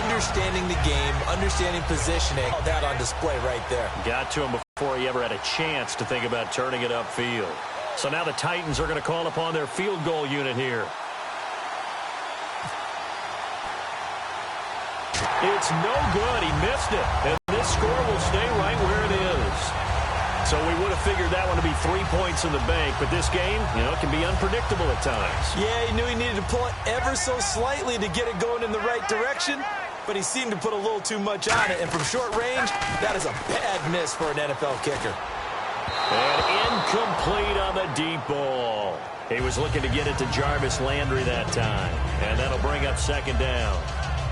understanding the game, understanding positioning. All that on display right there. Got to him before he ever had a chance to think about turning it upfield. So now the Titans are going to call upon their field goal unit here. It's no good. He missed it. And this score will stay right where it is. So we would have figured that one to be 3 points in the bank. But this game, can be unpredictable at times. Yeah, he knew he needed to pull it ever so slightly to get it going in the right direction. But he seemed to put a little too much on it. And from short range, that is a bad miss for an NFL kicker. And incomplete on the deep ball. He was looking to get it to Jarvis Landry that time. And that'll bring up second down.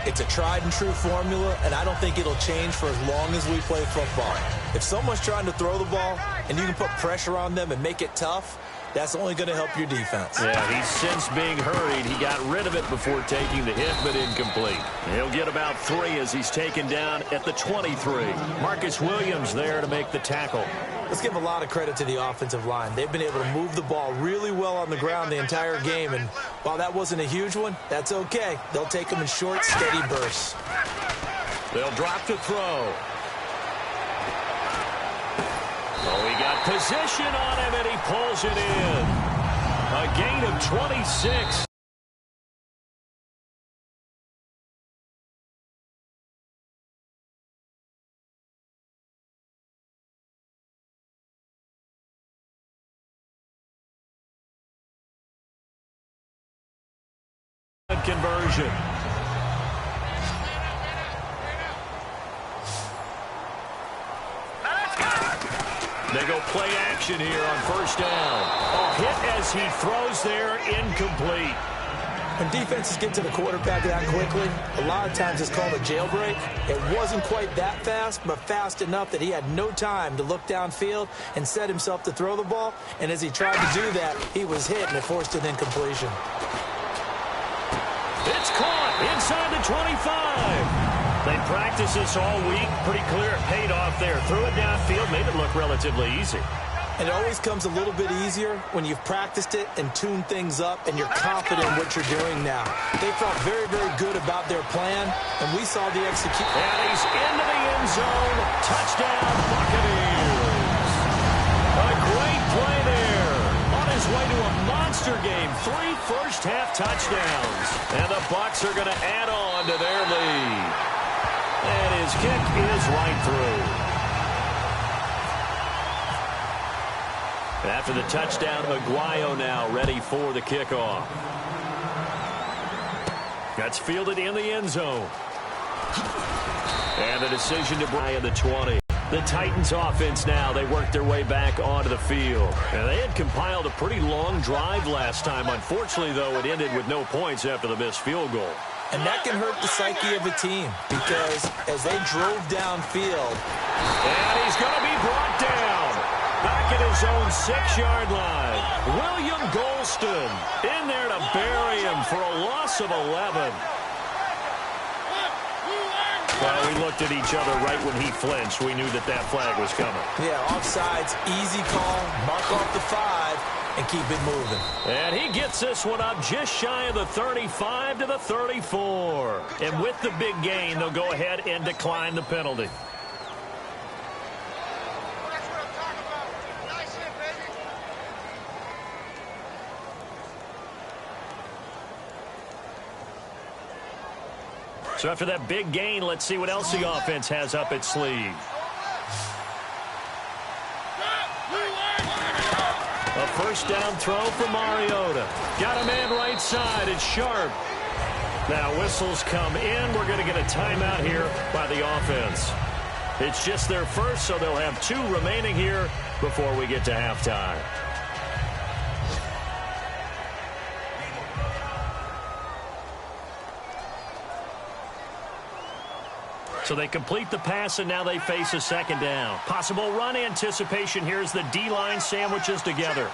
It's a tried-and-true formula, and I don't think it'll change for as long as we play football. If someone's trying to throw the ball and you can put pressure on them and make it tough, that's only going to help your defense. Yeah, he's since being hurried. He got rid of it before taking the hit, but incomplete. He'll get about 3 as he's taken down at the 23. Marcus Williams there to make the tackle. Let's give a lot of credit to the offensive line. They've been able to move the ball really well on the ground the entire game, and while that wasn't a huge one, that's okay. They'll take them in short, steady bursts. They'll drop to throw. Oh, he got position on him, and he pulls it in. A gain of 26. Conversion. They go play action here on first down. A hit as he throws there, incomplete. When defenses get to the quarterback that quickly, a lot of times it's called a jailbreak. It wasn't quite that fast, but fast enough that he had no time to look downfield and set himself to throw the ball. And as he tried to do that, he was hit, and it forced an incompletion. It's caught inside the 25. They practiced this all week. Pretty clear it paid off there. Threw it downfield, made it look relatively easy. And it always comes a little bit easier when you've practiced it and tuned things up and you're confident in what you're doing now. They felt very, very good about their plan, and we saw the execution. And he's into the end zone. Touchdown, Buccaneers. A great play there. On his way to a monster game. 3 first-half touchdowns. And the Bucs are going to add on to their lead. And his kick is right through. After the touchdown, Aguayo now ready for the kickoff. That's fielded in the end zone. And the decision to bring the 20. The Titans offense now, they work their way back onto the field. And they had compiled a pretty long drive last time. Unfortunately, though, it ended with no points after the missed field goal. And that can hurt the psyche of a team because as they drove downfield. And he's going to be brought down. Back at his own 6-yard line. William Golston in there to bury him for a loss of 11. Well, we looked at each other right when he flinched. We knew that that flag was coming. Yeah, offsides, easy call, mark off the 5, and keep it moving. And he gets this one up just shy of the 35 to the 34. And with the big gain, they'll go ahead and decline the penalty. So after that big gain, let's see what else the offense has up its sleeve. A first down throw for Mariota. Got a man right side. It's Sharp. Now whistles come in. We're going to get a timeout here by the offense. It's just their first, so they'll have 2 remaining here before we get to halftime. So they complete the pass, and now they face a second down. Possible run anticipation here as the D-line sandwiches together.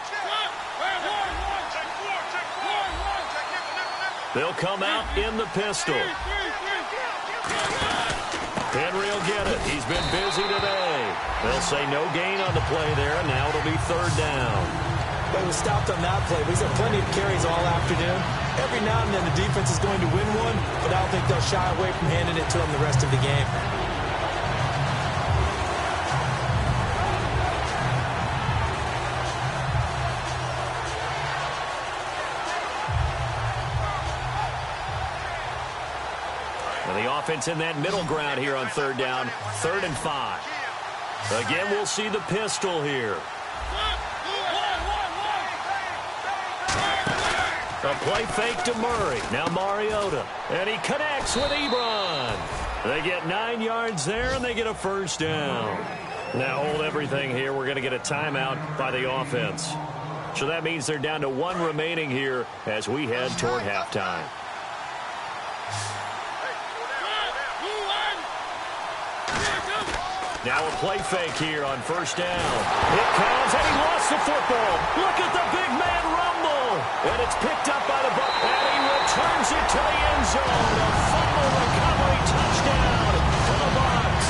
They'll come out in the pistol. Henry will get it. He's been busy today. They'll say no gain on the play there, and now it'll be third down. Well, he was stopped on that play, but he's had plenty of carries all afternoon. Every now and then the defense is going to win one, but I don't think they'll shy away from handing it to him the rest of the game. And the offense in that middle ground here on third down, 3rd and 5. Again, we'll see the pistol here. A play fake to Murray. Now Mariota. And he connects with Ebron. They get 9 yards there, and they get a first down. Now hold everything here. We're going to get a timeout by the offense. So that means they're down to 1 remaining here as we head toward halftime. Now a play fake here on first down. It comes, and he lost the football. Look at the big man rumble. And it's picked up by the Bucs. And he returns it to the end zone. A fumble recovery touchdown for the Bucs.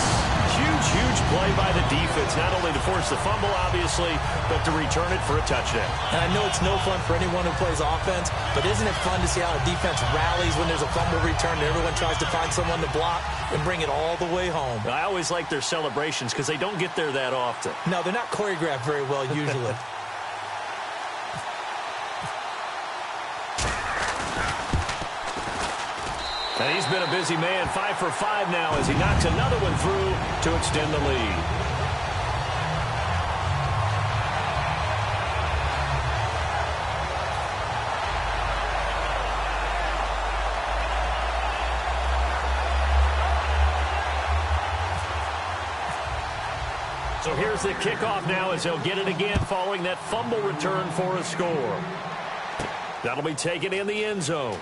Huge play by the defense. Not only to force the fumble, obviously, but to return it for a touchdown. And I know it's no fun for anyone who plays offense, but isn't it fun to see how a defense rallies when there's a fumble return and everyone tries to find someone to block and bring it all the way home? I always like their celebrations because they don't get there that often. No, they're not choreographed very well usually. And he's been a busy man, 5 for 5 now as he knocks another one through to extend the lead. So here's the kickoff now as they'll get it again following that fumble return for a score. That'll be taken in the end zone.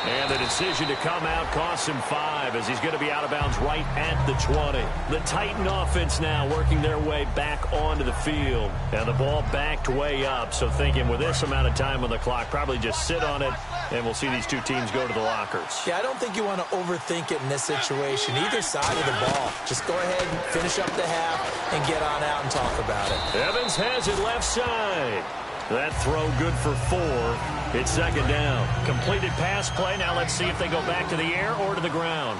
And the decision to come out costs him 5 as he's going to be out of bounds right at the 20. The Titan offense now working their way back onto the field. And the ball backed way up. So thinking with this amount of time on the clock, probably just sit on it, and we'll see these two teams go to the lockers. Yeah, I don't think you want to overthink it in this situation. Either side of the ball. Just go ahead and finish up the half and get on out and talk about it. Evans has it left side. That throw good for 4. It's second down. Completed pass play. Now let's see if they go back to the air or to the ground.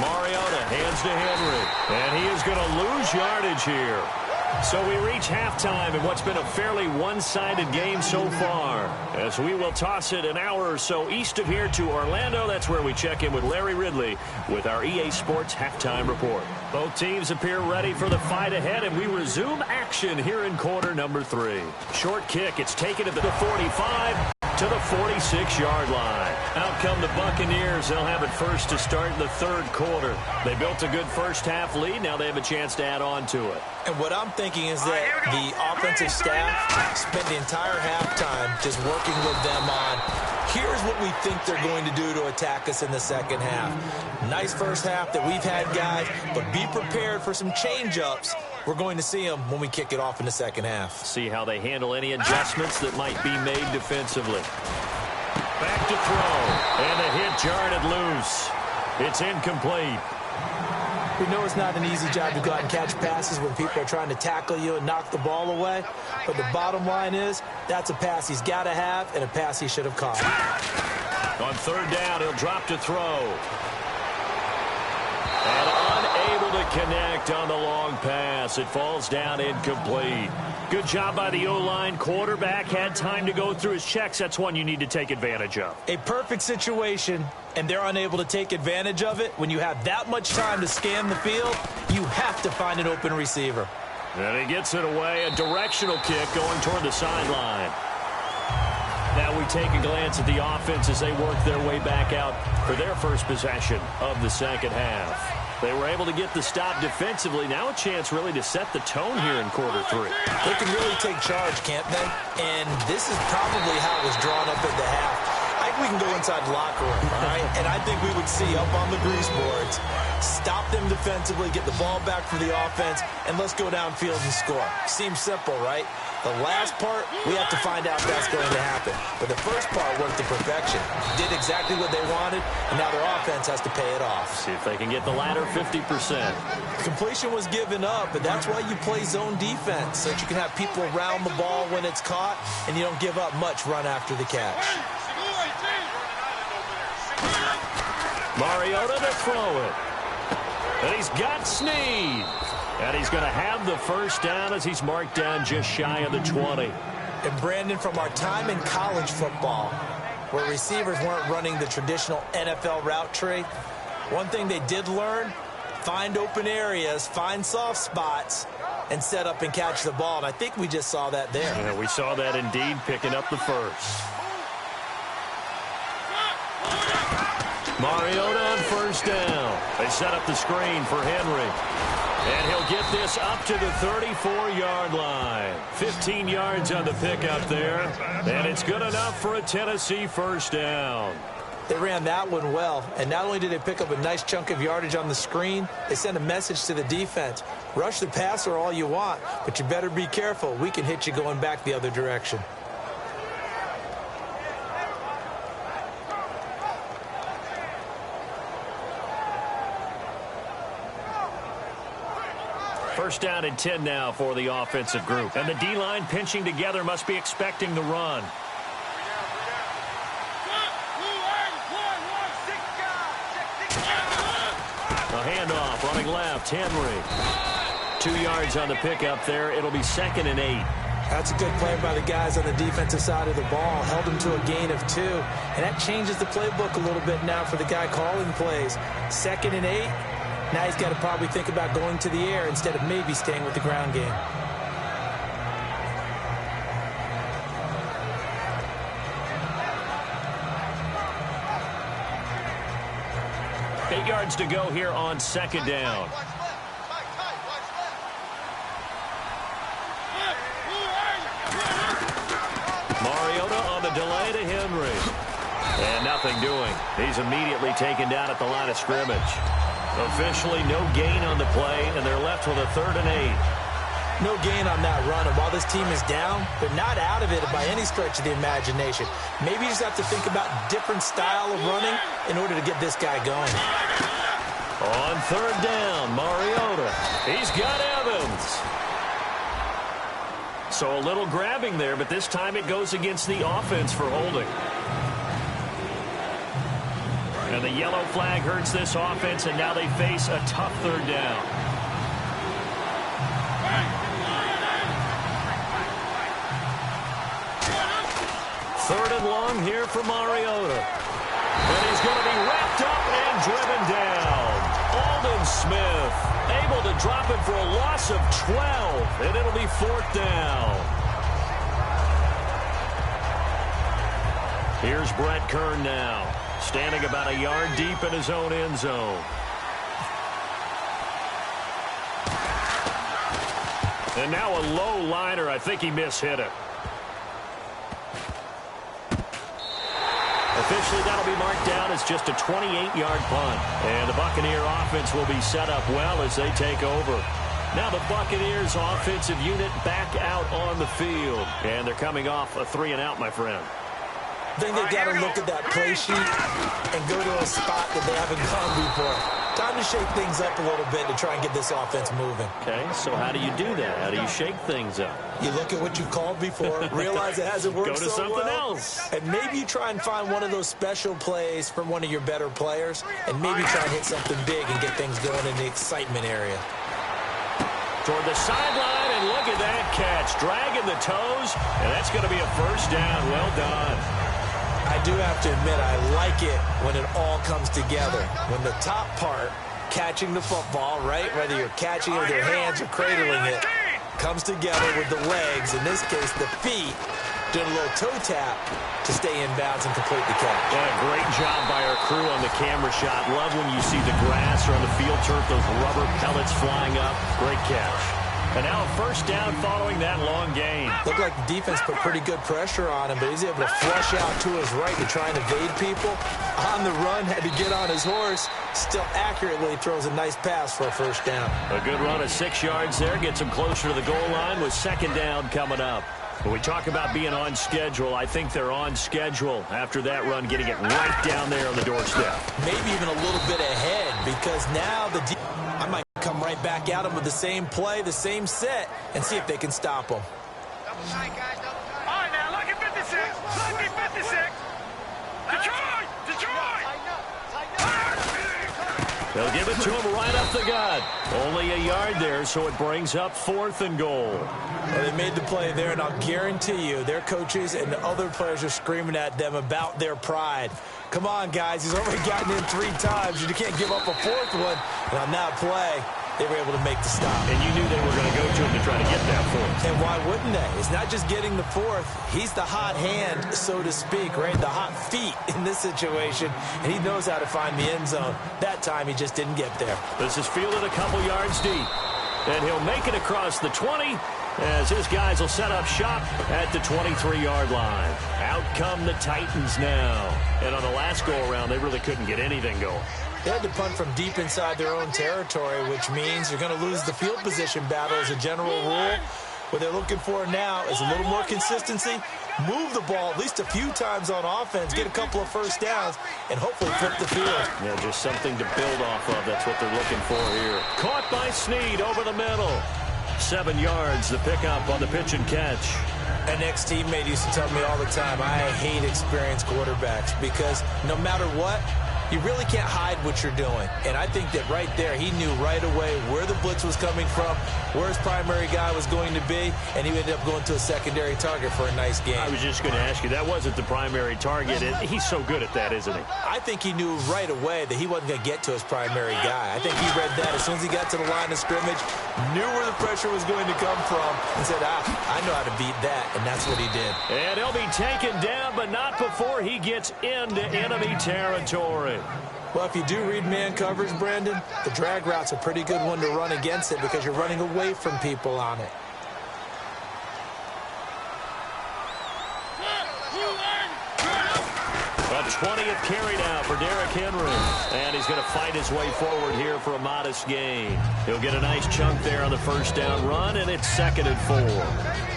Mariota hands to Henry. And he is going to lose yardage here. So we reach halftime in what's been a fairly one-sided game so far. As we will toss it an hour or so east of here to Orlando. That's where we check in with Larry Ridley with our EA Sports Halftime Report. Both teams appear ready for the fight ahead, and we resume action here in quarter number 3. Short kick. It's taken to the 45 to the 46-yard line. Out come the Buccaneers. They'll have it first to start the third quarter. They built a good first-half lead. Now they have a chance to add on to it. And what I'm thinking is that the offensive staff spent the entire halftime just working with them on, here's what we think they're going to do to attack us in the second half. Nice first half that we've had, guys, but be prepared for some change-ups. We're going to see them when we kick it off in the second half. See how they handle any adjustments that might be made defensively. Back to throw. And the hit jarred it loose. It's incomplete. We know it's not an easy job to go out and catch passes when people are trying to tackle you and knock the ball away. But the bottom line is, that's a pass he's got to have and a pass he should have caught. On third down, he'll drop to throw. And unable to connect on the long pass. It falls down incomplete. Good job by the O-line. Quarterback had time to go through his checks. That's one you need to take advantage of. A perfect situation, and they're unable to take advantage of it. When you have that much time to scan the field, you have to find an open receiver. And he gets it away. A directional kick going toward the sideline. Now we take a glance at the offense as they work their way back out for their first possession of the second half. They were able to get the stop defensively. Now a chance really to set the tone here in quarter 3. They can really take charge, can't they? And this is probably how it was drawn up at the half. I think we can go inside the locker room, all right? And I think we would see up on the grease boards, stop them defensively, get the ball back for the offense, and let's go downfield and score. Seems simple, right? The last part, we have to find out if that's going to happen. But the first part worked to perfection. Did exactly what they wanted, and now their offense has to pay it off. See if they can get the latter 50%. Completion was given up, but that's why you play zone defense, so that you can have people around the ball when it's caught, and you don't give up much run after the catch. Mariota to throw it. And he's got Snead. And he's going to have the first down as he's marked down just shy of the 20. And Brandon, from our time in college football, where receivers weren't running the traditional NFL route tree, one thing they did learn, find open areas, find soft spots, and set up and catch the ball. And I think we just saw that there. Yeah, we saw that indeed, picking up the first. Mariota on first down. They set up the screen for Henry. And he'll get this up to the 34-yard line. 15 yards on the pickup there. And it's good enough for a Tennessee first down. They ran that one well. And not only did they pick up a nice chunk of yardage on the screen, they sent a message to the defense. Rush the passer all you want, but you better be careful. We can hit you going back the other direction. First down and 10 now for the offensive group. And the D-line pinching together must be expecting the run. A handoff, running left, Henry. 2 yards on the pickup there. It'll be 2nd and 8. That's a good play by the guys on the defensive side of the ball. Held him to a gain of 2. And that changes the playbook a little bit now for the guy calling plays. 2nd and 8. Now he's got to probably think about going to the air instead of maybe staying with the ground game. Eight yards to go here on 2nd down. Mariota on the delay to Henry. And nothing doing. He's immediately taken down at the line of scrimmage. Officially no gain on the play, and they're left with a 3rd and 8. No gain on that run, and while this team is down, they're not out of it by any stretch of the imagination. Maybe you just have to think about different style of running in order to get this guy going. On 3rd down, Mariota. He's got Evans. So a little grabbing there, but this time it goes against the offense for holding. And the yellow flag hurts this offense, and now they face a tough 3rd down. Third and long here for Mariota. And he's going to be wrapped up and driven down. Aldon Smith able to drop it for a loss of 12, and it'll be 4th down. Here's Brett Kern now, standing about a yard deep in his own end zone. And now a low liner. I think he mishit it. Officially, that'll be marked down as just a 28-yard punt. And the Buccaneer offense will be set up well as they take over. Now the Buccaneers offensive unit back out on the field. And they're coming off a 3-and-out, my friend. I think they've got to look at that play sheet and go to a spot that they haven't gone before. Time to shake things up a little bit to try and get this offense moving. Okay, so how do you do that? How do you shake things up? You look at what you called before, realize it hasn't worked so well. Go to something else. And maybe you try and find one of those special plays from one of your better players, and maybe try and hit something big and get things going in the excitement area. Toward the sideline, and look at that catch. Dragging the toes, and that's going to be a first down. Well done. I do have to admit, I like it when it all comes together. When the top part, catching the football, right, whether you're catching it with your hands or cradling it, comes together with the legs, in this case the feet, doing a little toe tap to stay in bounds and complete the catch. Yeah, great job by our crew on the camera shot. Love when you see the grass or on the field turf, those rubber pellets flying up. Great catch. And now a first down following that long gain. Looked like the defense put pretty good pressure on him, but he's able to flush out to his right to try and evade people. On the run, had to get on his horse. Still accurately throws a nice pass for a first down. A good run of 6 yards there. Gets him closer to the goal line with second down coming up. When we talk about being on schedule, I think they're on schedule after that run, getting it right down there on the doorstep. Maybe even a little bit ahead, because now I might come right back at him with the same play, the same set, and see if they can stop him. Double tight, guys. Double tight. All right, now look at 56. Look at 56. Detroit! Detroit! They'll give it to him right up the gut. Only a yard there, so it brings up 4th and goal. Well, they made the play there, and I'll guarantee you their coaches and the other players are screaming at them about their pride. Come on, guys. He's already gotten in 3 times. You can't give up a 4th one. And on that play, they were able to make the stop. And you knew they were going to go to him to try to get that 4th. And why wouldn't they? It's not just getting the 4th. He's the hot hand, so to speak, right? The hot feet in this situation. And he knows how to find the end zone. That time, he just didn't get there. This is fielded a couple yards deep. And he'll make it across the 20 as his guys will set up shop at the 23-yard line. Out come the Titans now. And on the last go-around, they really couldn't get anything going. They had to punt from deep inside their own territory, which means you're going to lose the field position battle as a general rule. What they're looking for now is a little more consistency, move the ball at least a few times on offense, get a couple of first downs, and hopefully flip the field. Yeah, just something to build off of. That's what they're looking for here. Caught by Snead over the middle. 7 yards, the pickup on the pitch and catch. An ex-teammate used to tell me all the time, I hate experienced quarterbacks because no matter what, you really can't hide what you're doing. And I think that right there, he knew right away where the blitz was coming from, where his primary guy was going to be, and he ended up going to a secondary target for a nice game. I was just going to ask you, that wasn't the primary target. He's so good at that, isn't he? I think he knew right away that he wasn't going to get to his primary guy. I think he read that as soon as he got to the line of scrimmage, knew where the pressure was going to come from, and said, I know how to beat that, and that's what he did. And he'll be taken down, but not before he gets into enemy territory. Well, if you do read man coverage, Brandon, the drag route's a pretty good one to run against it because you're running away from people on it. A 20th carry now for Derrick Henry. And he's going to fight his way forward here for a modest gain. He'll get a nice chunk there on the first down run, and it's 2nd and 4.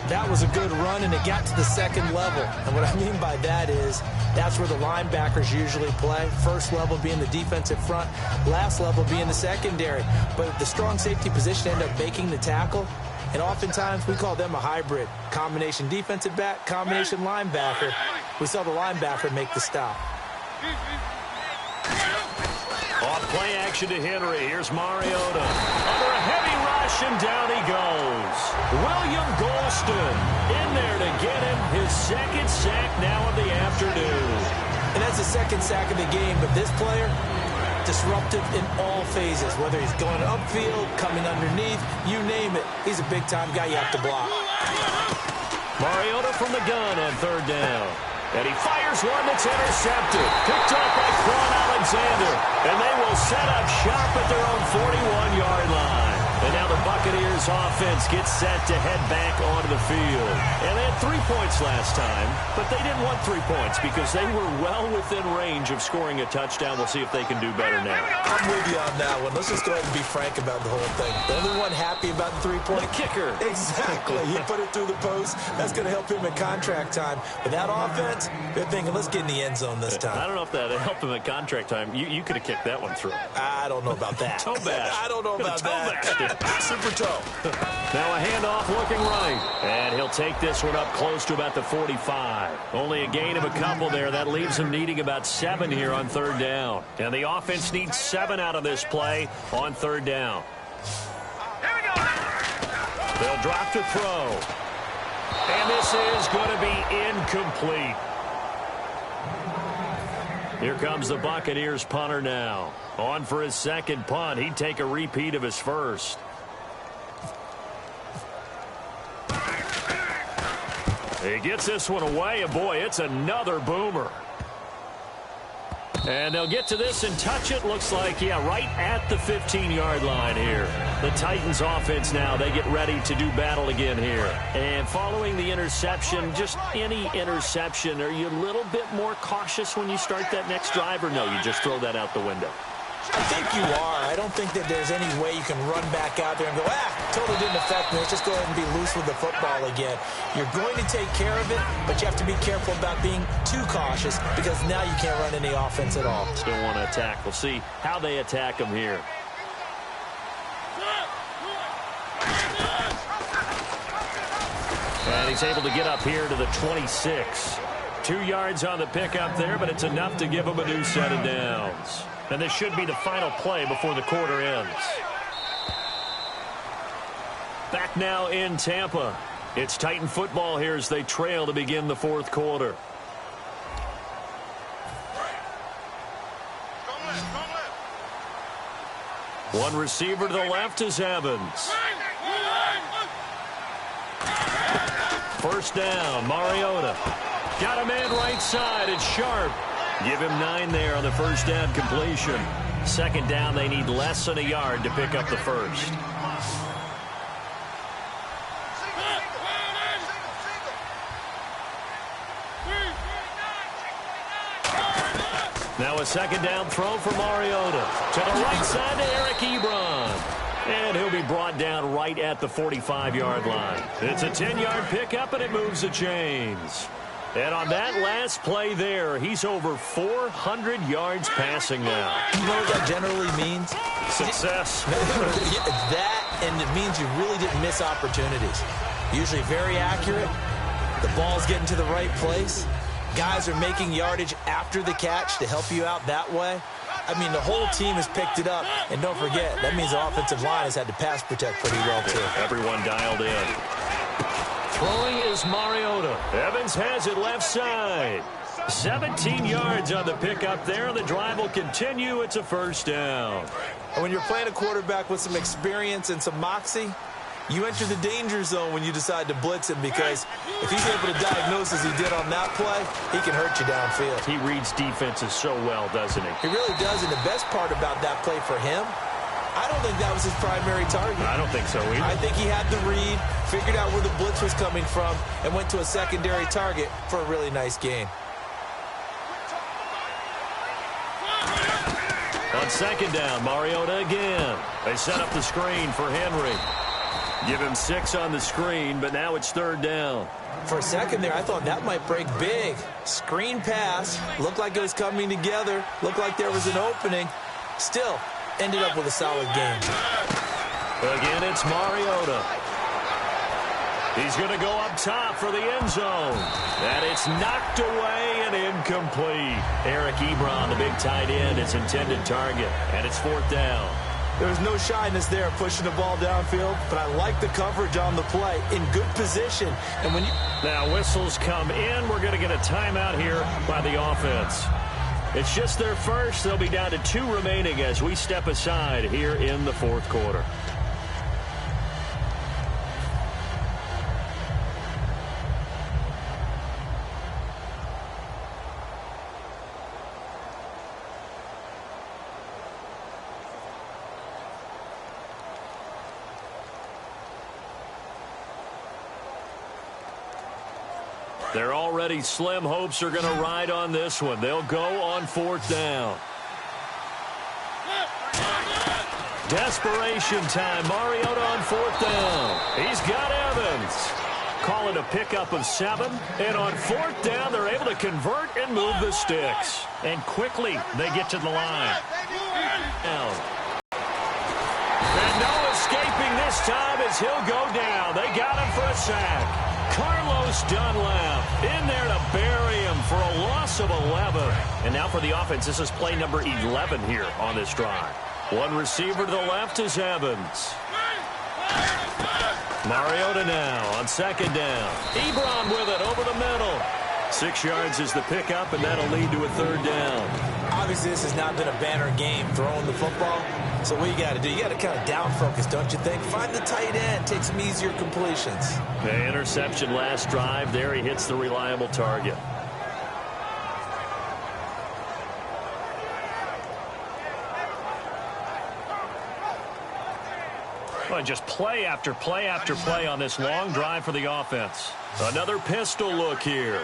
That was a good run, and it got to the second level. And what I mean by that is that's where the linebackers usually play. First level being the defensive front, last level being the secondary. But the strong safety position ended up making the tackle. And oftentimes we call them a hybrid. Combination defensive back, combination linebacker. We saw the linebacker make the stop. Off play action to Henry. Here's Mariota. Under a heavy rush, and down he goes. William Golston in there to get him his 2nd sack now of the afternoon. And that's the 2nd sack of the game. But this player, disruptive in all phases, whether he's going upfield, coming underneath, you name it. He's a big-time guy you have to block. Mariota from the gun on 3rd down. And he fires one that's intercepted. Picked up by Quan Alexander. And they will set up shop at their own 41-yard line. And now the Buccaneers offense gets set to head back onto the field. And they had 3 points last time, but they didn't want 3 points because they were well within range of scoring a touchdown. We'll see if they can do better now. I'm with you on that one. Let's just go ahead and be frank about the whole thing. The only one happy about the 3-point? The kicker. Exactly. He put it through the post. That's going to help him in contract time. But that offense, they're thinking, let's get in the end zone this time. I don't know if that helped him at contract time. You could have kicked that one through. I don't know about that. Toe bash. I don't know about that. Super toe. Now a handoff looking right. And he'll take this one up close to about the 45. Only a gain of a couple there. That leaves him needing about 7 here on 3rd down. And the offense needs 7 out of this play on 3rd down. They'll drop to throw. And this is going to be incomplete. Here comes the Buccaneers punter now. On for his 2nd punt. He'd take a repeat of his first. He gets this one away, and boy, it's another boomer. And they'll get to this and touch it. Looks like, yeah, right at the 15-yard line here. The Titans offense now, they get ready to do battle again here. And following the interception, just any interception, are you a little bit more cautious when you start that next drive, or no, you just throw that out the window? I think you are. I don't think that there's any way you can run back out there and go, totally didn't affect me. Let's just go ahead and be loose with the football again. You're going to take care of it, but you have to be careful about being too cautious because now you can't run any offense at all. Still want to attack. We'll see how they attack them here. And he's able to get up here to the 26. 2 yards on the pickup there, but it's enough to give him a new set of downs. And this should be the final play before the quarter ends. Back now in Tampa. It's Titan football here as they trail to begin the fourth quarter. One receiver to the left is Evans. First down, Mariota. Got a man right side. It's Sharp. Give him 9 there on the first down completion. Second down, they need less than a yard to pick up the first. Now a second down throw for Mariota. To the right side to Eric Ebron. And he'll be brought down right at the 45-yard line. It's a 10-yard pickup, and it moves the chains. And on that last play there, he's over 400 yards passing now. You know what that generally means? Success. That, and it means you really didn't miss opportunities. Usually very accurate. The ball's getting to the right place. Guys are making yardage after the catch to help you out that way. I mean, the whole team has picked it up. And don't forget, that means the offensive line has had to pass protect pretty well, too. Everyone dialed in. Throwing is Mariota. Evans has it left side. 17 yards on the pickup there. The drive will continue. It's a first down. And when you're playing a quarterback with some experience and some moxie, you enter the danger zone when you decide to blitz him, because if he's able to diagnose as he did on that play, he can hurt you downfield. He reads defenses so well, doesn't he? He really does, and the best part about that play for him, I don't think that was his primary target. I don't think so either. I think he had the read, figured out where the blitz was coming from, and went to a secondary target for a really nice gain. On second down, Mariota again. They set up the screen for Henry. Give him 6 on the screen, but now it's third down. For a second there, I thought that might break big. Screen pass. Looked like it was coming together. Looked like there was an opening. Still, ended up with a solid game. Again, it's Mariota. He's going to go up top for the end zone. And it's knocked away and incomplete. Eric Ebron, the big tight end, his intended target. And it's fourth down. There was no shyness there pushing the ball downfield, but I like the coverage on the play. In good position. And when you... Now whistles come in. We're going to get a timeout here by the offense. It's just their first. They'll be down to 2 remaining as we step aside here in the fourth quarter. They're already slim hopes are going to ride on this one. They'll go on fourth down. Desperation time. Mariota on fourth down. He's got Evans. Call it a pickup of 7. And on fourth down, they're able to convert and move the sticks. And quickly, they get to the line. Down. And no escaping this time as he'll go down. They got him for a sack. Carlos Dunlap in there to bury him for a loss of 11. And now for the offense, this is play number 11 here on this drive. One receiver to the left is Evans. Mariota now on second down. Ebron with it over the middle. 6 yards is the pickup, and that'll lead to a third down. Obviously, this has not been a banner game throwing the football. So what you got to do, you got to kind of down focus, don't you think? Find the tight end, take some easier completions. Okay, interception last drive. There he hits the reliable target. Well, just play after play after play on this long drive for the offense. Another pistol look here.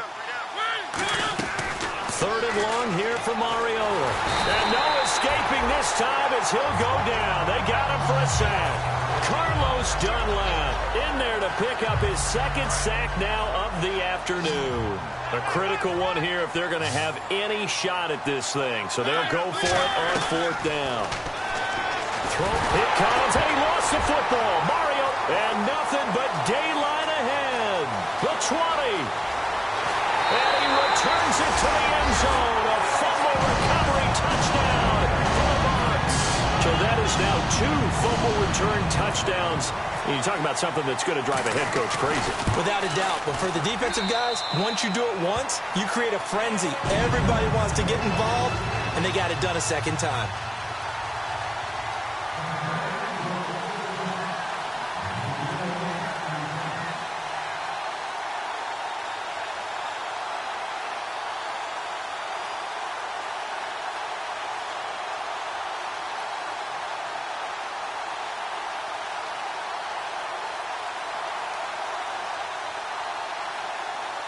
Third and long here for Mariota. And no escaping this time as he'll go down. They got him for a sack. Carlos Dunlap in there to pick up his second sack now of the afternoon. A critical one here if they're going to have any shot at this thing. So they'll go for it on fourth down. It comes, and he lost the football. Mario, and nothing but daylight ahead. The 20. And he returns it to the end zone. A fumble recovery touchdown for the bucs. So that is now 2 fumble return touchdowns. And you talk about something that's going to drive a head coach crazy. Without a doubt. But for the defensive guys, once you do it once, you create a frenzy. Everybody wants to get involved, and they got it done a second time.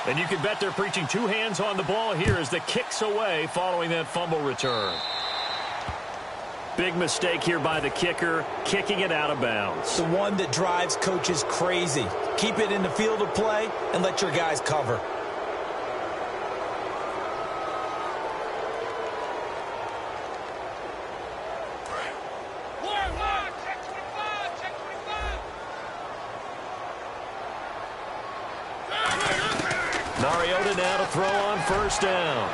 And you can bet they're preaching 2 hands on the ball here as the kick's away following that fumble return. Big mistake here by the kicker, kicking it out of bounds. The one that drives coaches crazy. Keep it in the field of play and let your guys cover. Mariota now to throw on first down.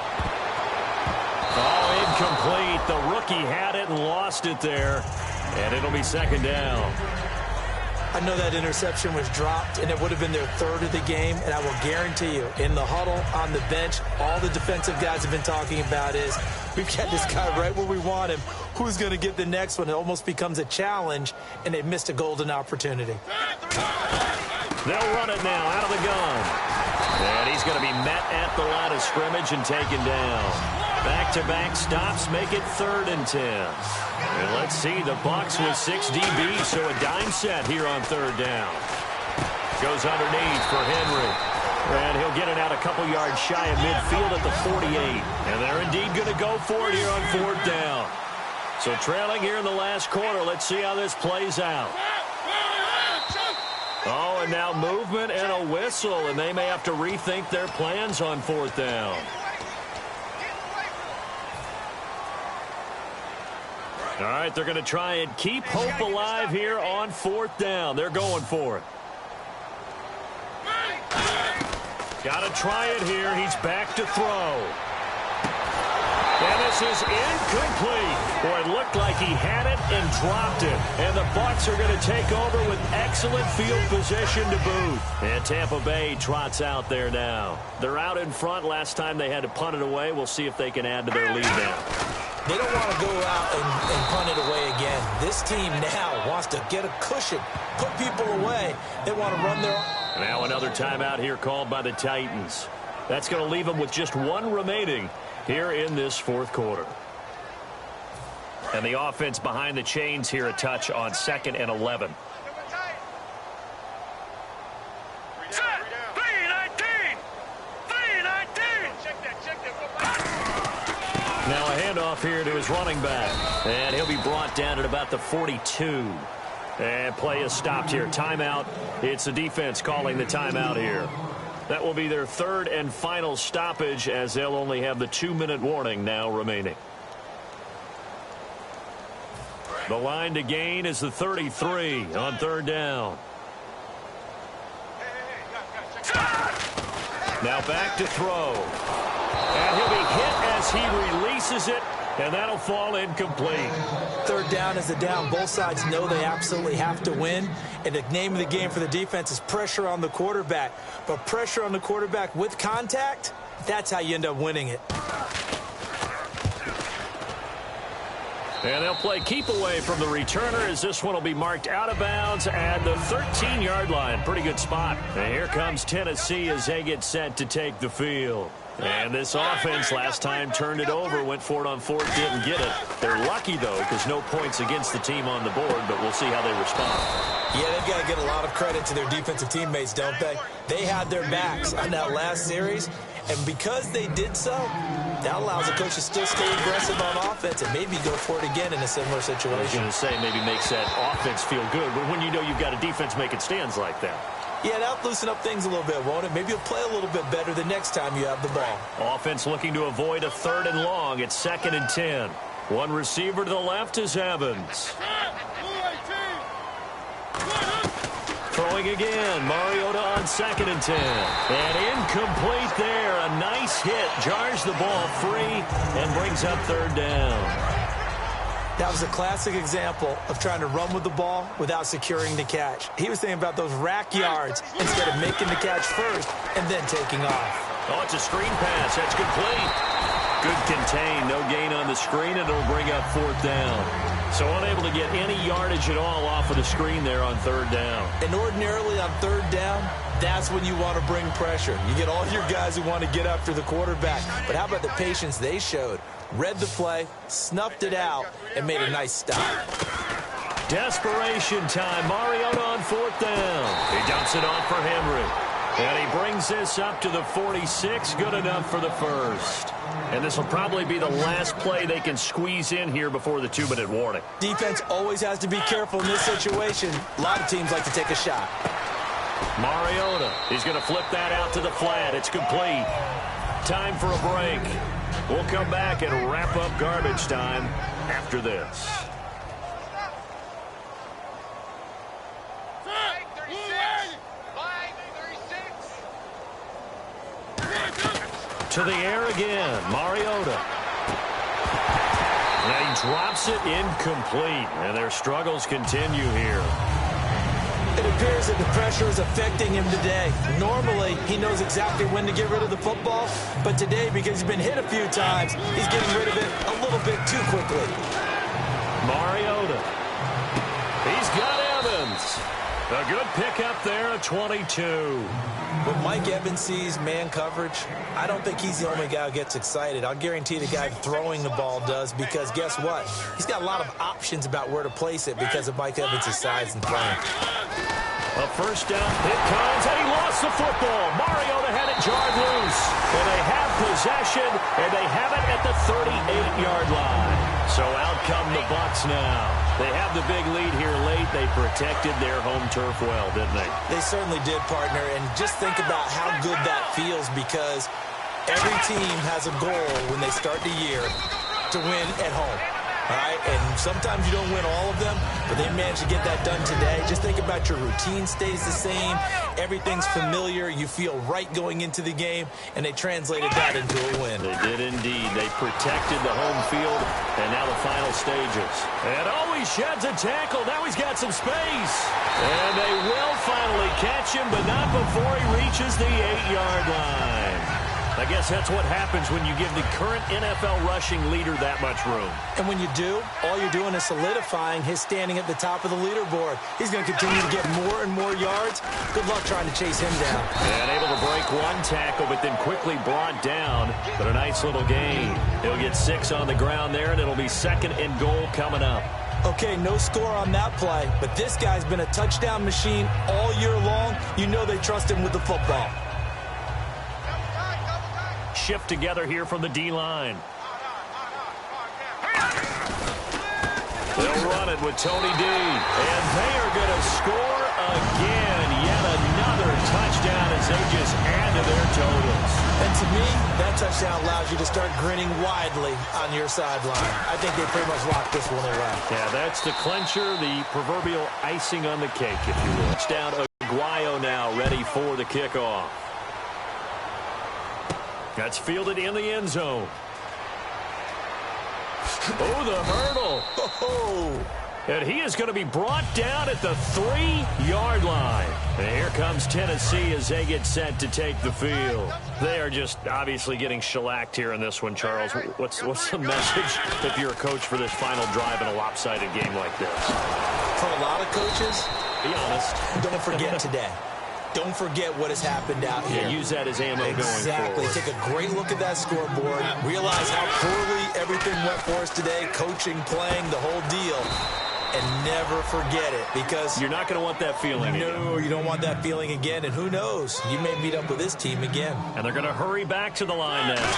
Oh, incomplete. The rookie had it and lost it there. And it'll be second down. I know that interception was dropped, and it would have been their 3rd of the game. And I will guarantee you, in the huddle, on the bench, all the defensive guys have been talking about is, we've got this guy right where we want him. Who's going to get the next one? It almost becomes a challenge, and they missed a golden opportunity. They'll run it now out of the gun. And he's going to be met at the line of scrimmage and taken down. Back-to-back stops make it 3rd and 10. And let's see, the Bucs with 6 DBs, so a dime set here on 3rd down. Goes underneath for Henry. And he'll get it out a couple yards shy of midfield at the 48. And they're indeed going to go for it here on 4th down. So trailing here in the last quarter, let's see how this plays out. Oh, and now movement and a whistle, and they may have to rethink their plans on 4th down. All right, they're going to try and keep hope alive here on 4th down. They're going for it. Got to try it here. He's back to throw. And this is incomplete. Boy, it looked like he had it and dropped it. And the Bucs are going to take over with excellent field position to boot. And Tampa Bay trots out there now. They're out in front. Last time they had to punt it away. We'll see if they can add to their lead now. They don't want to go out and punt it away again. This team now wants to get a cushion, put people away. They want to run their... Now another timeout here called by the Titans. That's going to leave them with just 1 remaining here in this 4th quarter. And the offense behind the chains here a touch on 2nd and 11. Now a handoff here to his running back. And he'll be brought down at about the 42. And play is stopped here. Timeout. It's the defense calling the timeout here. That will be their 3rd and final stoppage as they'll only have the 2-minute warning now remaining. The line to gain is the 33 on 3rd down. Now back to throw. And he'll be hit as he releases it, and that'll fall incomplete. 3rd down is a down. Both sides know they absolutely have to win. And the name of the game for the defense is pressure on the quarterback. But pressure on the quarterback with contact, that's how you end up winning it. And they'll play keep away from the returner as this one will be marked out of bounds at the 13-yard line. Pretty good spot. And here comes Tennessee as they get set to take the field. And this offense last time turned it over, went for it on fourth, didn't get it. They're lucky, though, because no points against the team on the board, but we'll see how they respond. Yeah, they've got to get a lot of credit to their defensive teammates, don't they? They had their backs on that last series, and because they did so, that allows the coach to still stay aggressive on offense and maybe go for it again in a similar situation. I was going to say maybe makes that offense feel good, but when you know you've got a defense making stands like that. Yeah, that'll loosen up things a little bit, won't it? Maybe you'll play a little bit better the next time you have the ball. Offense looking to avoid a 3rd and long. It's 2nd and 10. One receiver to the left is Evans. Throwing again. Mariota on 2nd and 10. And incomplete there. A nice hit. Jars the ball free and brings up 3rd down. That was a classic example of trying to run with the ball without securing the catch. He was thinking about those rack yards instead of making the catch first and then taking off. Oh, it's a screen pass. That's complete. Good contain. No gain on the screen, and it'll bring up 4th down. So unable to get any yardage at all off of the screen there on 3rd down. And ordinarily on 3rd down, that's when you want to bring pressure. You get all your guys who want to get after the quarterback. But how about the patience they showed? Read the play, snuffed it out, and made a nice stop. Desperation time. Mariota on 4th down. He dumps it off for Henry. And he brings this up to the 46. Good enough for the first. And this will probably be the last play they can squeeze in here before the 2-minute warning. Defense always has to be careful in this situation. A lot of teams like to take a shot. Mariota, he's going to flip that out to the flat. It's complete. Time for a break. We'll come back and wrap up garbage time after this. To the air again, Mariota. Now he drops it incomplete, and their struggles continue here. It appears that the pressure is affecting him today. Normally, he knows exactly when to get rid of the football, but today, because he's been hit a few times, he's getting rid of it a little bit too quickly. Mariota. He's got Evans. A good pickup there at 22. When Mike Evans sees man coverage, I don't think he's the only guy who gets excited. I'll guarantee the guy throwing the ball does, because guess what? He's got a lot of options about where to place it because of Mike Evans' size and frame. A first down hit comes, and he lost the football. Mariota had it jarred loose. And they have possession, and they have it at the 38-yard line. So out come the Bucs now. They have the big lead here late. They protected their home turf well, didn't they? They certainly did, partner. And just think about how good that feels, because every team has a goal when they start the year to win at home. All right, and sometimes you don't win all of them, but they managed to get that done today. Just think about your routine stays the same. Everything's familiar. You feel right going into the game, and they translated that into a win. They did indeed. They protected the home field, and now the final stages. And oh, he sheds a tackle. Now he's got some space. And they will finally catch him, but not before he reaches the 8-yard line. I guess that's what happens when you give the current NFL rushing leader that much room. And when you do, all you're doing is solidifying his standing at the top of the leaderboard. He's going to continue to get more and more yards. Good luck trying to chase him down. And able to break one tackle, but then quickly brought down. But a nice little gain. He'll get 6 on the ground there, and it'll be 2nd and goal coming up. Okay, no score on that play, but this guy's been a touchdown machine all year long. You know they trust him with the football. Shift together here from the D-line. They'll run it with Tony D. And they are going to score again. Yet another touchdown as they just add to their totals. And to me, that touchdown allows you to start grinning widely on your sideline. I think they pretty much locked this one away. Yeah, that's the clincher, the proverbial icing on the cake, if you will. It's down Aguayo now, ready for the kickoff. That's fielded in the end zone. Oh, the hurdle. Oh, And he is going to be brought down at the 3-yard line. And here comes Tennessee as they get set to take the field. They are just obviously getting shellacked here in this one, Charles. What's the message if you're a coach for this final drive in a lopsided game like this? For a lot of coaches, be honest, don't forget today. Don't forget what has happened out here. Yeah, use that as ammo going forward. Exactly. Take a great look at that scoreboard. Realize how poorly everything went for us today. Coaching, playing, the whole deal. And never forget it, because you're not going to want that feeling again. No, you don't want that feeling again. And who knows? You may meet up with this team again. And they're going to hurry back to the line now.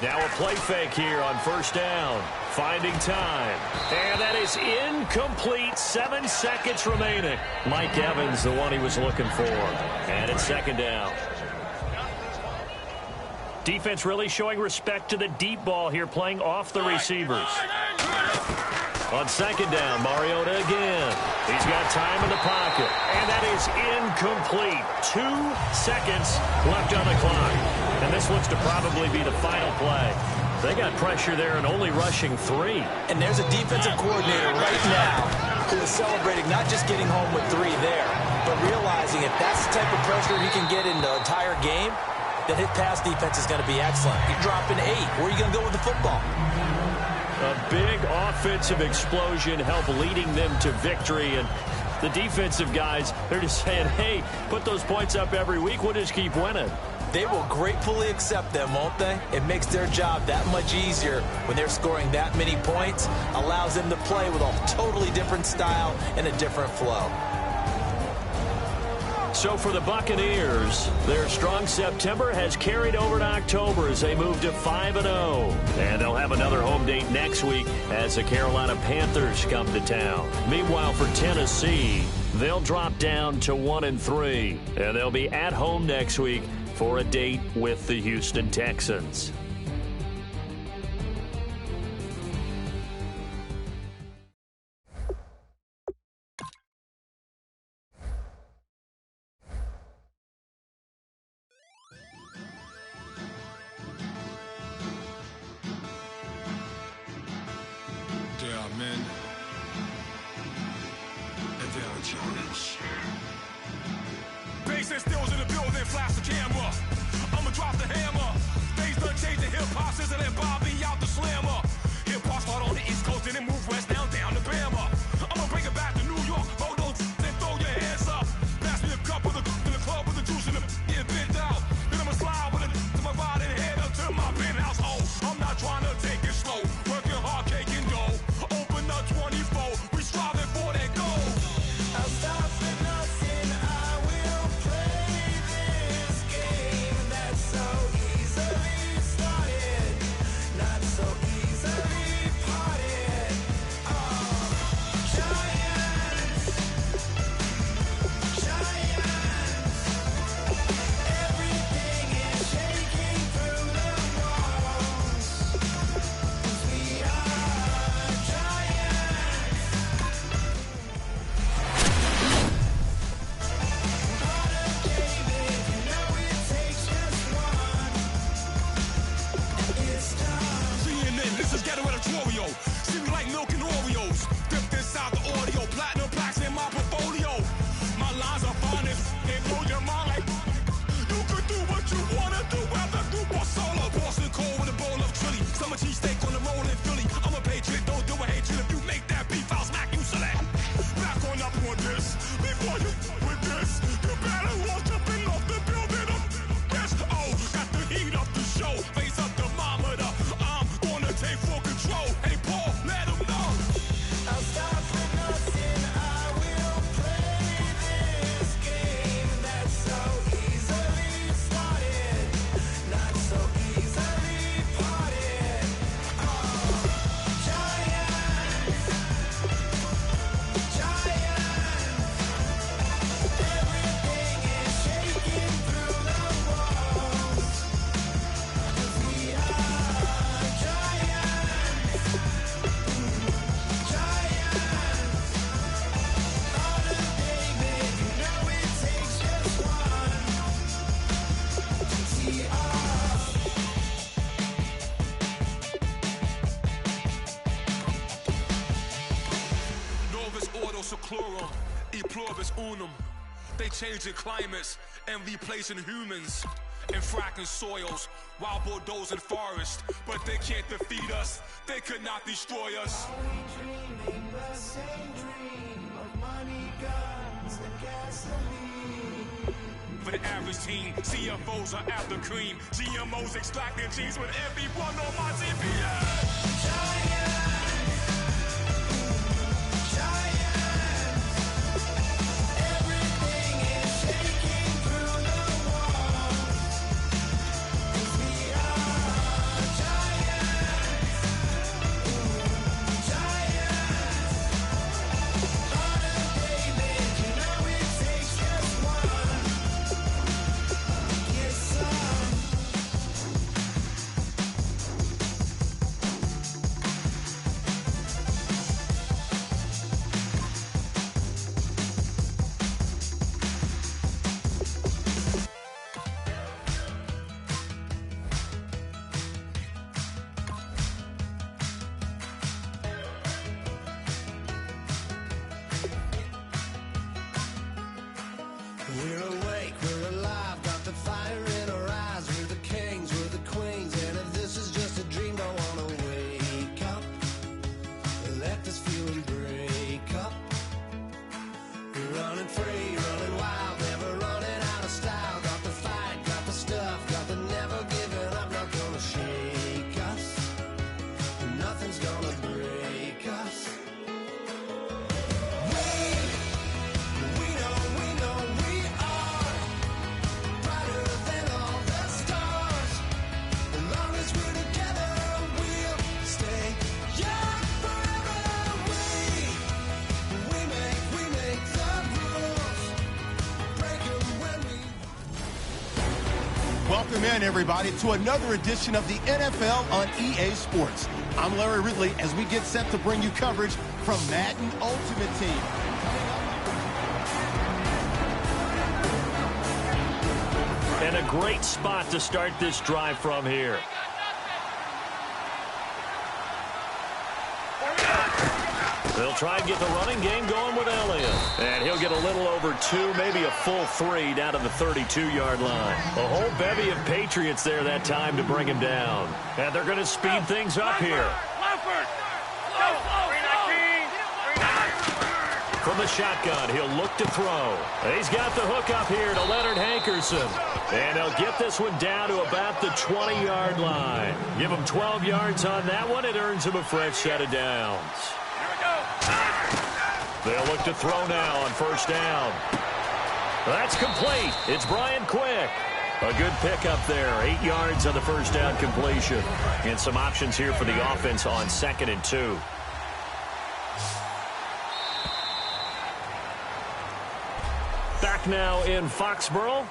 Now a play fake here on first down. Finding time. And that is incomplete. 7 seconds remaining. Mike Evans, the one he was looking for. And it's second down. Defense really showing respect to the deep ball here, playing off the receivers. On second down, Mariota again. He's got time in the pocket. And that is incomplete. 2 seconds left on the clock. And this looks to probably be the final play. They got pressure there and only rushing 3. And there's a defensive coordinator right now who is celebrating not just getting home with 3 there, but realizing if that's the type of pressure he can get in the entire game, then his pass defense is going to be excellent. You're dropping 8. Where are you going to go with the football? A big offensive explosion helped leading them to victory. And the defensive guys, they're just saying, hey, put those points up every week. We'll just keep winning. They will gratefully accept them, won't they? It makes their job that much easier when they're scoring that many points. Allows them to play with a totally different style and a different flow. So for the Buccaneers, their strong September has carried over to October as they move to 5-0. And they'll have another home date next week as the Carolina Panthers come to town. Meanwhile, for Tennessee, they'll drop down to 1-3. And they'll be at home next week for a date with the Houston Texans. Bass stills in the building, flash the camera. I'ma drop the hammer. Things done change the hip hop since and Bobby out the slammer. Hip hop start on the East Coast and then move west down to Bama. I'ma bring it back to New York. Hold on, then throw your hands up. Pass me a cup of the in the club with the juice in the get bent out. Then I'ma slide with it to my body and head up to my penthouse. Oh, I'm not trying to take it slow. Working hard, caking dough. Open up 24. We striving for that goal. I'll stop for nothing. I will play this game that's so easily started, not so easily parted. Giants, everything is shaking through the walls. We are giants. CNN, this is ghetto editorial. Seems like milk and Oreos. Dipped inside the audio. Platinum plaques in my portfolio. My lines are fine as they blow your mind like you could do what you wanna do. Whether group or solo. Boston cold with a bowl of chili. Summer cheesesteak on the roll in Philly. I'm a patriot, don't do a hatred. If you make that beef, I'll smack you silly. Back on up on this. Before you with this, you better walk jumping off the building of this. Oh, got the heat up the show. Face up the thermometer. I'm gonna take full control. Hey, Paul, let him know. chlorum, e pluribus unum. They changing climates and replacing humans and fracking soils while bulldozing forests. But they can't defeat us. They could not destroy us. Are we dreaming the same dream of money, guns, and gasoline? For the average team, CFOs are after cream. GMOs extracting genes with everyone on my GPS. Giants, everything is shaking through the walls. 'Cause we are giants, Heart of David, you know it takes just one. Get some. We're awake, we're alive, got the fire in our eyes. We're the kings, we're the queens, and if this is just a dream, don't wanna wake up. Let this feeling break up. We're running free, running wild, never running out of style. Got the fight, got the stuff, got the never giving up. Not gonna shake us, nothing's gonna break us. We know we are brighter than all the stars. As long as we're together, we'll stay young forever. We make the rules, break 'em when we. Welcome in, everybody, to another edition of the NFL on EA Sports. I'm Larry Ridley as we get set to bring you coverage from Madden Ultimate Team. And a great spot to start this drive from here. They'll try and get the running game going with Elliott. And he'll get a little over 2, maybe a full 3 down to the 32-yard line. A whole bevy of Patriots there that time to bring him down. And they're going to speed things up here. From the shotgun, he'll look to throw. He's got the hook up here to Leonard Hankerson. And he'll get this one down to about the 20-yard line. Give him 12 yards on that one. It earns him a fresh set of downs. They'll look to throw now on first down. That's complete. It's Brian Quick. A good pickup there. 8 yards on the first down completion. And some options here for the offense on 2nd and 2. Back now in Foxborough.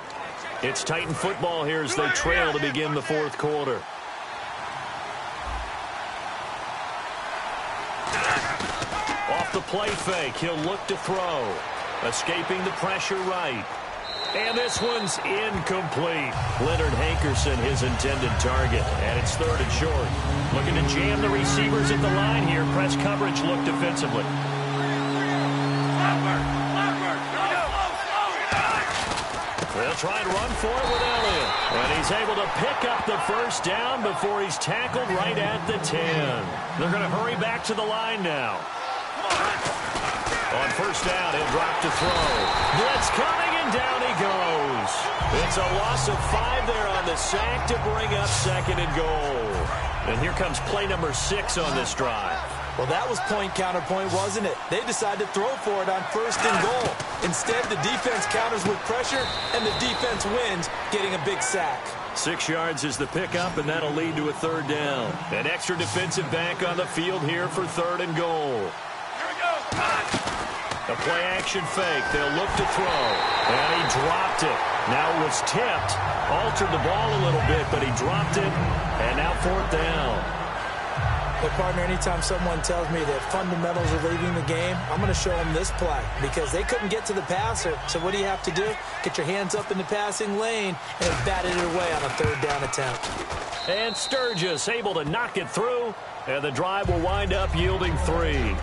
It's Titan football here as they trail to begin the fourth quarter. Off the play fake, he'll look to throw. Escaping the pressure right. And this one's incomplete. Leonard Hankerson, his intended target. And it's 3rd and short. Looking to jam the receivers at the line here. Press coverage look defensively. They'll try and run for it with Elliott. And he's able to pick up the first down before he's tackled right at the 10. They're going to hurry back to the line now. On first down, he'll drop to throw. Blitz coming, and down he goes. It's a loss of 5 there on the sack to bring up 2nd and goal. And here comes play number 6 on this drive. Well, that was point counterpoint, wasn't it? They decided to throw for it on 1st and goal. Instead, the defense counters with pressure, and the defense wins, getting a big sack. 6 yards is the pickup, and that'll lead to a 3rd down. An extra defensive back on the field here for 3rd and goal. A play-action fake. They'll look to throw. And he dropped it. Now it was tipped. Altered the ball a little bit, but he dropped it. And now 4th down. But, partner, anytime someone tells me that fundamentals are leaving the game, I'm going to show them this play because they couldn't get to the passer. So what do you have to do? Get your hands up in the passing lane and batted it away on a 3rd down attempt. And Sturgis able to knock it through, and the drive will wind up yielding 3.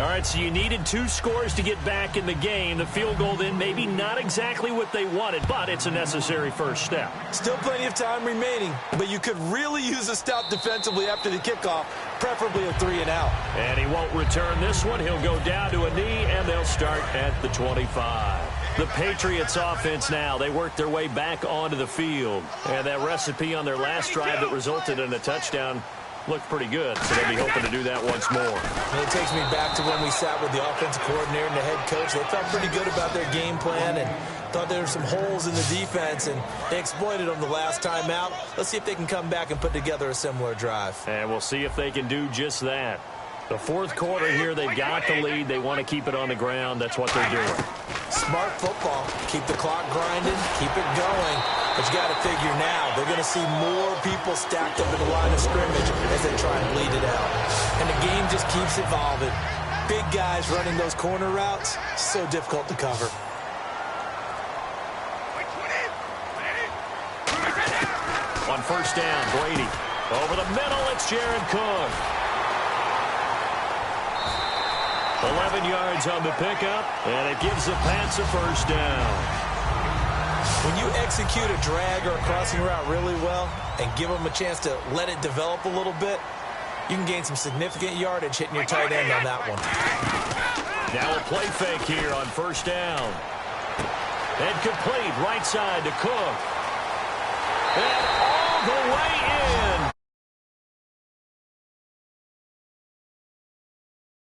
All right, so you needed 2 scores to get back in the game. The field goal then maybe not exactly what they wanted, but it's a necessary first step. Still plenty of time remaining, but you could really use a stop defensively after the kickoff, preferably a 3 and out. And he won't return this one. He'll go down to a knee, and they'll start at the 25. The Patriots offense now, they work their way back onto the field. And that recipe on their last drive that resulted in a touchdown looked pretty good, so they'll be hoping to do that once more. And it takes me back to when we sat with the offensive coordinator and the head coach. They felt pretty good about their game plan and thought there were some holes in the defense, and they exploited them the last time out. Let's see if they can come back and put together a similar drive. And we'll see if they can do just that. The fourth quarter here, they've got the lead. They want to keep it on the ground. That's what they're doing. Smart football. Keep the clock grinding. Keep it going. But you got to figure now, they're going to see more people stacked up at the line of scrimmage as they try and bleed it out. And the game just keeps evolving. Big guys running those corner routes, so difficult to cover. On first down, Brady. Over the middle, it's Jared Cook. 11 yards on the pickup, and it gives the Pats a first down. When you execute a drag or a crossing route really well and give them a chance to let it develop a little bit, you can gain some significant yardage hitting your tight end on that one. Now a play fake here on first down. And complete right side to Cook. And all the way in.